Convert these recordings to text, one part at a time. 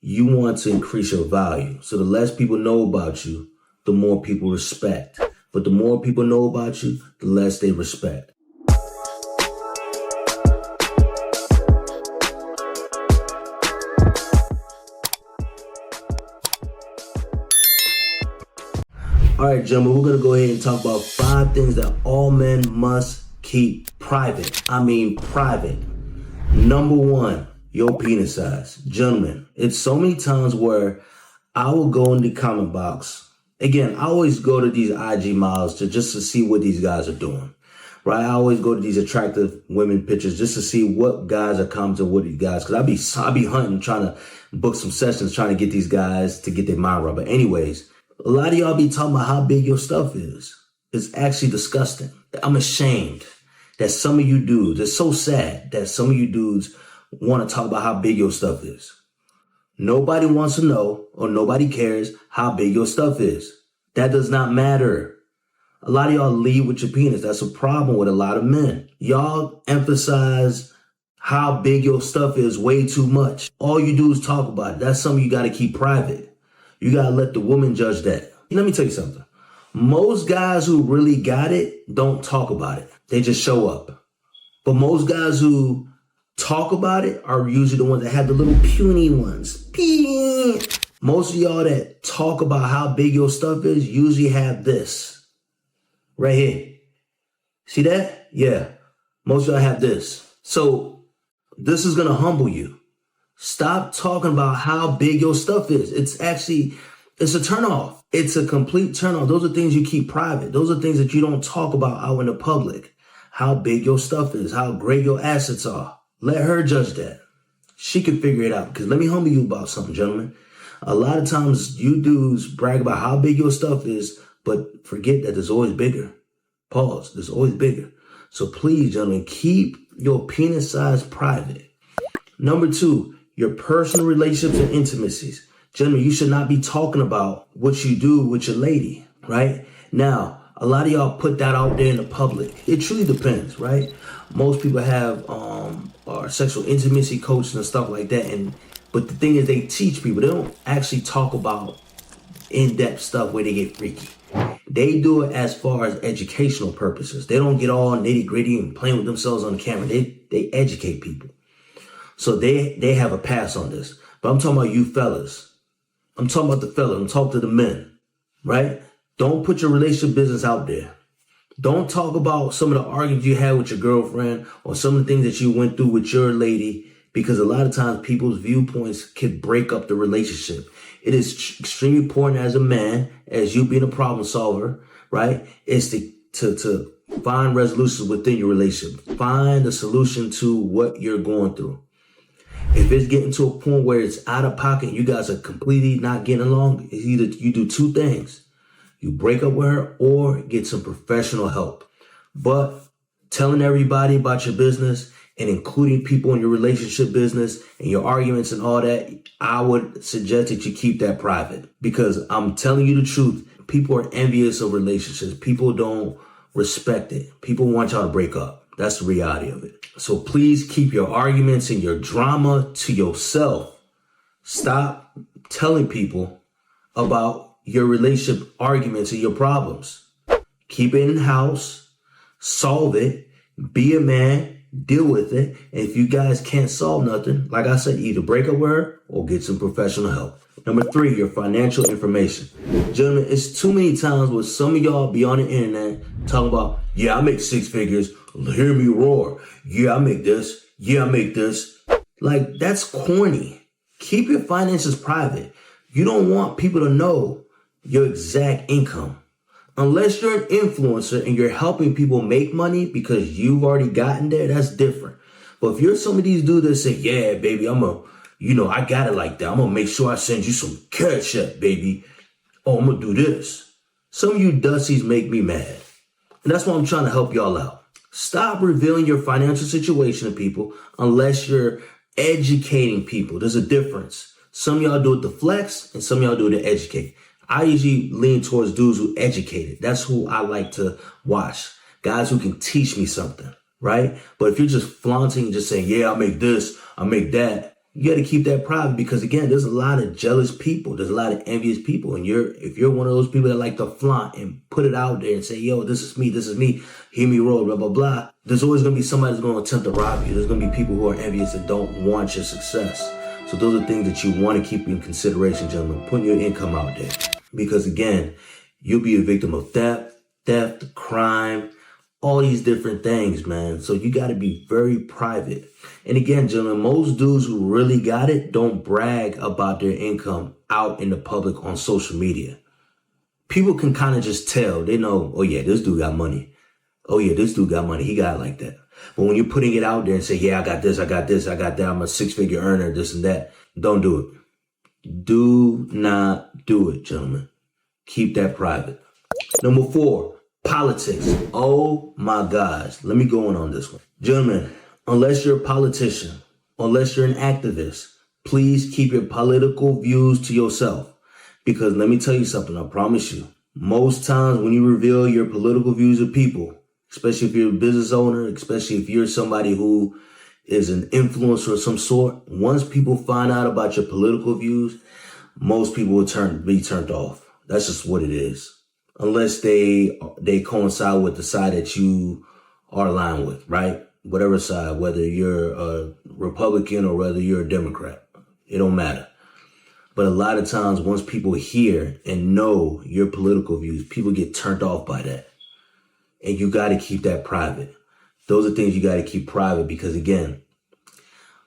you want to increase your value. So the less people know about you, the more people respect. But the more people know about you, the less they respect. All right, gentlemen, we're going to go ahead and talk about 5 things that all men must keep private. I mean private. Number 1, your penis size. Gentlemen, it's so many times where I will go in the comment box. Again, I always go to these IG models just to see what these guys are doing, right? I always go to these attractive women pictures just to see what guys are commenting with these guys. Because I be hunting, trying to book some sessions, trying to get these guys to get their mind right. But anyways, a lot of y'all be talking about how big your stuff is. It's actually disgusting. I'm ashamed that some of you dudes, it's so sad that some of you dudes want to talk about how big your stuff is. Nobody wants to know or nobody cares how big your stuff is. That does not matter. A lot of y'all lead with your penis. That's a problem with a lot of men. Y'all emphasize how big your stuff is way too much. All you do is talk about it. That's something you got to keep private. You got to let the woman judge that. Let me tell you something. Most guys who really got it don't talk about it. They just show up. But most guys who talk about it are usually the ones that have the little puny ones. Most of y'all that talk about how big your stuff is usually have this right here. See that? Yeah. Most of y'all have this. So this is going to humble you. Stop talking about how big your stuff is. It's a turnoff. It's a complete turnoff. Those are things you keep private. Those are things that you don't talk about out in the public. How big your stuff is, how great your assets are. Let her judge that. She can figure it out. Because let me humble you about something, gentlemen. A lot of times you dudes brag about how big your stuff is, but forget that there's always bigger. Pause. There's always bigger. So please, gentlemen, keep your penis size private. Number 2, your personal relationships and intimacies. Gentlemen, you should not be talking about what you do with your lady, right? Now, a lot of y'all put that out there in the public. It truly depends, right? Most people have are sexual intimacy coaches and stuff like that. But the thing is, they teach people. They don't actually talk about in-depth stuff where they get freaky. They do it as far as educational purposes. They don't get all nitty-gritty and playing with themselves on the camera. They educate people. So they have a pass on this. But I'm talking about you fellas. I'm talking about the fellas. I'm talking to the men, right? Don't put your relationship business out there. Don't talk about some of the arguments you had with your girlfriend or some of the things that you went through with your lady, because a lot of times people's viewpoints can break up the relationship. It is extremely important as a man, as you being a problem solver, right? Is to find resolutions within your relationship. Find a solution to what you're going through. If it's getting to a point where it's out of pocket, you guys are completely not getting along, it's either you do 2 things. You break up with her or get some professional help. But telling everybody about your business and including people in your relationship business and your arguments and all that, I would suggest that you keep that private. Because I'm telling you the truth, people are envious of relationships. People don't respect it. People want y'all to break up. That's the reality of it. So please keep your arguments and your drama to yourself. Stop telling people about your relationship arguments and your problems. Keep it in house, solve it, be a man, deal with it. And if you guys can't solve nothing, like I said, either break up with her or get some professional help. Number 3, your financial information. Gentlemen, it's too many times where some of y'all be on the internet talking about, yeah, I make 6 figures. Hear me roar. Yeah, I make this. Yeah, I make this. Like, that's corny. Keep your finances private. You don't want people to know your exact income. Unless you're an influencer and you're helping people make money because you've already gotten there, that's different. But if you're some of these dudes that say, yeah, baby, I got it like that. I'm going to make sure I send you some cash up, baby. Oh, I'm going to do this. Some of you dussies make me mad. And that's why I'm trying to help y'all out. Stop revealing your financial situation to people unless you're educating people. There's a difference. Some of y'all do it to flex and some of y'all do it to educate. I usually lean towards dudes who educated. That's who I like to watch. Guys who can teach me something, right? But if you're just flaunting, just saying, yeah, I make this, I make that, You got to keep that private because, again, there's a lot of jealous people. There's a lot of envious people. And if you're one of those people that like to flaunt and put it out there and say, yo, this is me, hear me roll, blah, blah, blah, there's always going to be somebody that's going to attempt to rob you. There's going to be people who are envious and don't want your success. So those are things that you want to keep in consideration, gentlemen, putting your income out there. Because, again, you'll be a victim of theft, crime, all these different things, man. So you got to be very private. And again, gentlemen, most dudes who really got it don't brag about their income out in the public on social media. People can kind of just tell. They know, oh yeah, this dude got money. Oh yeah, this dude got money. He got it like that. But when you're putting it out there and say, yeah, I got this, I got that, I'm a 6-figure earner, this and that, don't do it. Do not do it, gentlemen. Keep that private. Number 4, politics. Oh my gosh. Let me go on this one. Gentlemen, unless you're a politician, unless you're an activist, please keep your political views to yourself. Because let me tell you something, I promise you. Most times when you reveal your political views to people, especially if you're a business owner, especially if you're somebody who is an influencer of some sort, once people find out about your political views, most people will be turned off. That's just what it is. Unless they coincide with the side that you are aligned with, right? Whatever side, whether you're a Republican or whether you're a Democrat, it don't matter. But a lot of times, once people hear and know your political views, people get turned off by that. And you got to keep that private. Those are things you got to keep private because, again,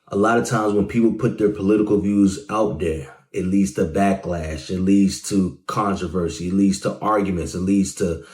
a lot of times when people put their political views out there, it leads to backlash, it leads to controversy, it leads to arguments, it leads to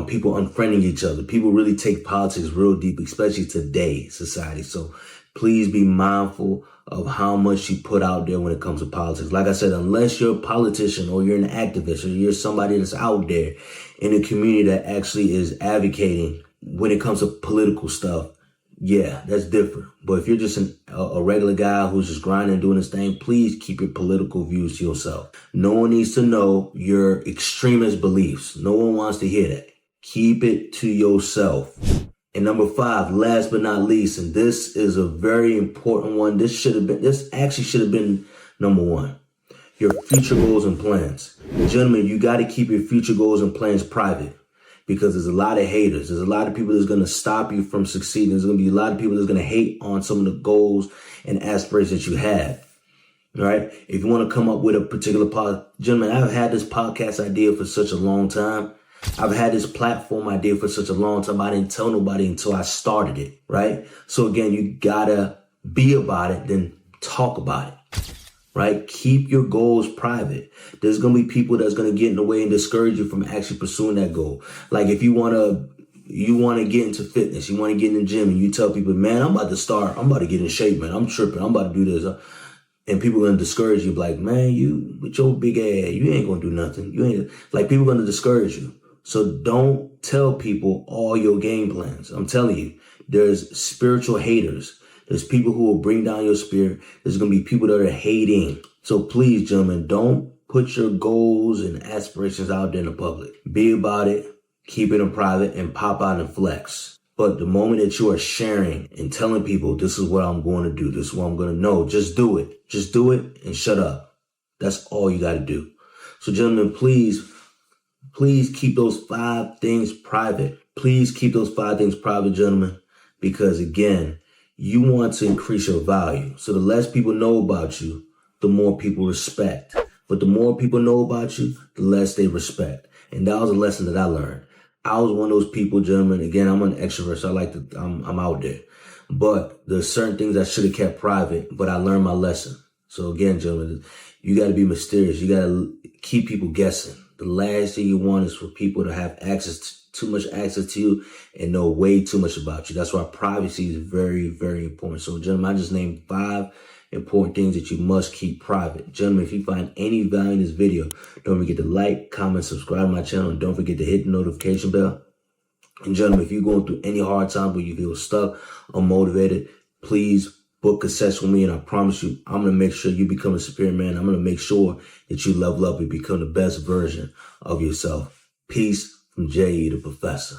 people unfriending each other. People really take politics real deep, especially today's society. So please be mindful of how much you put out there when it comes to politics. Like I said, unless you're a politician or you're an activist or you're somebody that's out there in a community that actually is advocating when it comes to political stuff, yeah, that's different. But if you're just a regular guy who's just grinding and doing his thing, please keep your political views to yourself. No one needs to know your extremist beliefs. No one wants to hear that. Keep it to yourself. And number 5, last but not least, and this is a very important one. This actually should have been number 1. Your future goals and plans. Gentlemen, you got to keep your future goals and plans private. Because there's a lot of haters. There's a lot of people that's going to stop you from succeeding. There's going to be a lot of people that's going to hate on some of the goals and aspirations that you have. All right. If you want to come up with a particular gentlemen, I've had this podcast idea for such a long time. I've had this platform idea for such a long time. I didn't tell nobody until I started it. Right. So again, you gotta be about it, then talk about it. Right? Keep your goals private. There's going to be people that's going to get in the way and discourage you from actually pursuing that goal. Like if you want to get into fitness, you want to get in the gym and you tell people, man, I'm about to get in shape, man. I'm tripping. I'm about to do this. And people are going to discourage you like, man, you with your big ass, you ain't going to do nothing. People are going to discourage you. So don't tell people all your game plans. I'm telling you, there's spiritual haters. There's people who will bring down your spirit. There's going to be people that are hating. So please, gentlemen, don't put your goals and aspirations out there in the public. Be about it, keep it in private, and pop out and flex. But the moment that you are sharing and telling people, this is what I'm going to do, this is what I'm going to know, just do it. Just do it and shut up. That's all you got to do. So, gentlemen, please keep those 5 things private. Please keep those 5 things private, gentlemen, because, again, you want to increase your value. So the less people know about you, the more people respect. But the more people know about you, the less they respect. And that was a lesson that I learned. I was one of those people, gentlemen. Again, I'm an extrovert, so I'm out there. But there's certain things I should have kept private, but I learned my lesson. So again, gentlemen, you got to be mysterious. You got to keep people guessing. The last thing you want is for people to have too much access to you and know way too much about you. That's why privacy is very, very important. So, gentlemen, I just named 5 important things that you must keep private. Gentlemen, if you find any value in this video, don't forget to like, comment, subscribe to my channel, and don't forget to hit the notification bell. And gentlemen, if you're going through any hard time where you feel stuck or motivated, please book a session with me, and I promise you, I'm going to make sure you become a superior man. I'm going to make sure that you level up and become the best version of yourself. Peace from J.E. the Professor.